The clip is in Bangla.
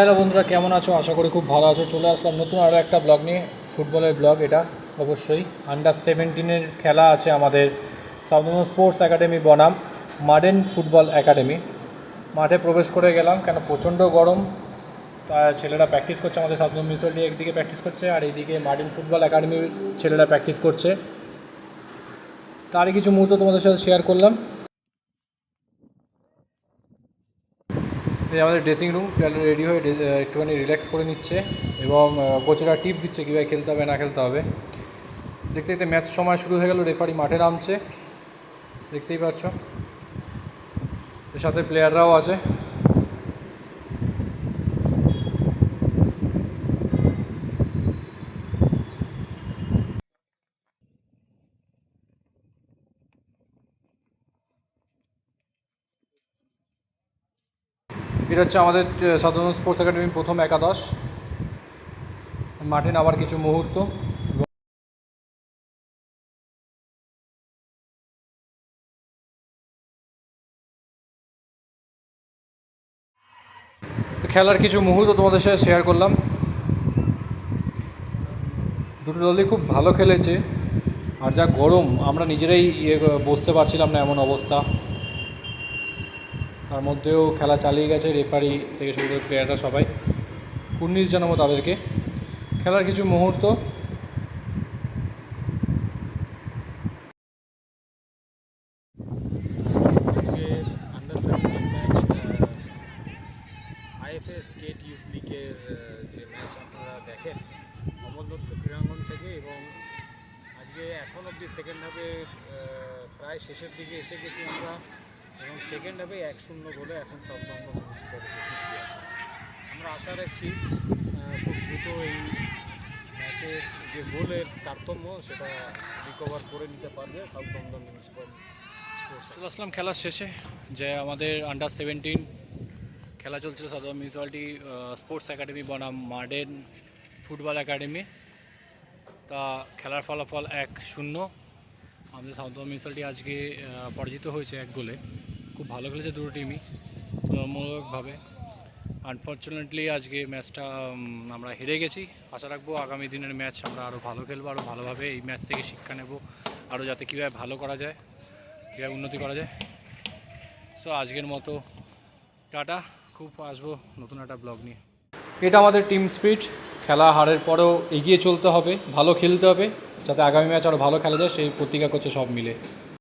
হ্যালো বন্ধুরা, কেমন আছো? আশা করি খুব ভালো আছো। চলে আসলাম নতুন আরও একটা ব্লগ নিয়ে, ফুটবলের ব্লগ এটা। অবশ্যই আন্ডার 17-এর খেলা আছে আমাদের সাউথ স্পোর্টস একাডেমি বনাম মডার্ন ফুটবল একাডেমি। মাঠে প্রবেশ করে গেলাম, কেন প্রচণ্ড গরম। তা ছেলেরা প্র্যাকটিস করছে, আমাদের সাউথ মিউনিসিপ্যালিটি একদিকে প্র্যাকটিস করছে আর এইদিকে মডার্ন ফুটবল একাডেমির ছেলেরা প্র্যাকটিস করছে। তারই কিছু মুহূর্ত তোমাদের সাথে শেয়ার করলাম। এই আমাদের ড্রেসিং রুম, রেডি হয়ে একটুখানি রিল্যাক্স করে নিচ্ছে এবং কোচেরা টিপস দিচ্ছে কীভাবে খেলতে হবে না খেলতে হবে। দেখতে দেখতে ম্যাচ সময় শুরু হয়ে গেল, রেফারি মাঠে নামছে, দেখতেই পাচ্ছ। এর সাথে প্লেয়াররাও আছে। এটা হচ্ছে আমাদের সাধারণ স্পোর্টস একাডেমির প্রথম একাদশ। মাঠে নামার কিছু মুহূর্ত। খেলার কিছু মুহূর্ত তোমাদের সাথে শেয়ার করলাম। দুটো দলই খুব ভালো খেলেছে, আর যা গরম আমরা নিজেরাই বসতে পারছিলাম না, এমন অবস্থা। তার মধ্যেও খেলা চালিয়ে গেছে, রেফারি থেকে শুরু করে প্লেয়াররা সবাই 19 জানাবো তাদেরকে। খেলার কিছু মুহূর্ত। আজকের under 17 match IFA state youth লিগের যে ম্যাচ আপনারা দেখেন অমরদত্ত ক্রীড়াঙ্গন থেকে, এবং আজকে এখন অবধি সেকেন্ড হাফে প্রায় শেষের দিকে এসে গেছি আমরা, এবং সেকেন্ড হাফে 1-0 গোলে এখন সাউথহ্যাম্পটন মিউনিসিপ্যালিটি পিছিয়ে আছে। আমরা আশা রাখছি খুব দ্রুত এই ম্যাচের যে গোলের তারতম্য সেটা রিকভার করে নিতে পারবে সাউথহ্যাম্পটন মিউনিসিপ্যালিটি। চলে আসলাম খেলার শেষে, যে আমাদের আন্ডার 17 খেলা চলছিল সাউথ মিউনিসিপ্যালিটি স্পোর্টস একাডেমি বনাম মডার্ন ফুটবল একাডেমি। তা খেলার ফলাফল 1-0। আমাদের সাউথ মিউনিসিপ্যালিটি আজকে পরাজিত হয়েছে 1 গোলে। খুব ভালো খেলেছে দুটো টিমই তুলনামূলকভাবে। আনফর্চুনেটলি আজকে ম্যাচটা আমরা হেরে গেছি। আশা রাখবো আগামী দিনের ম্যাচ আমরা আরও ভালো খেলবো, আরও ভালোভাবে এই ম্যাচ থেকে শিক্ষা নেব, আরও যাতে কীভাবে ভালো করা যায়, কীভাবে উন্নতি করা যায়। সো আজকের মতো টাটা, খুব আসবো নতুন একটা ব্লগ নিয়ে। এটা আমাদের টিম স্পিরিট। খেলা হারের পরেও এগিয়ে চলতে হবে, ভালো খেলতে হবে, যাতে আগামী ম্যাচ আরও ভালো খেলা যায়, সেই প্রতিজ্ঞা করছে সব মিলে।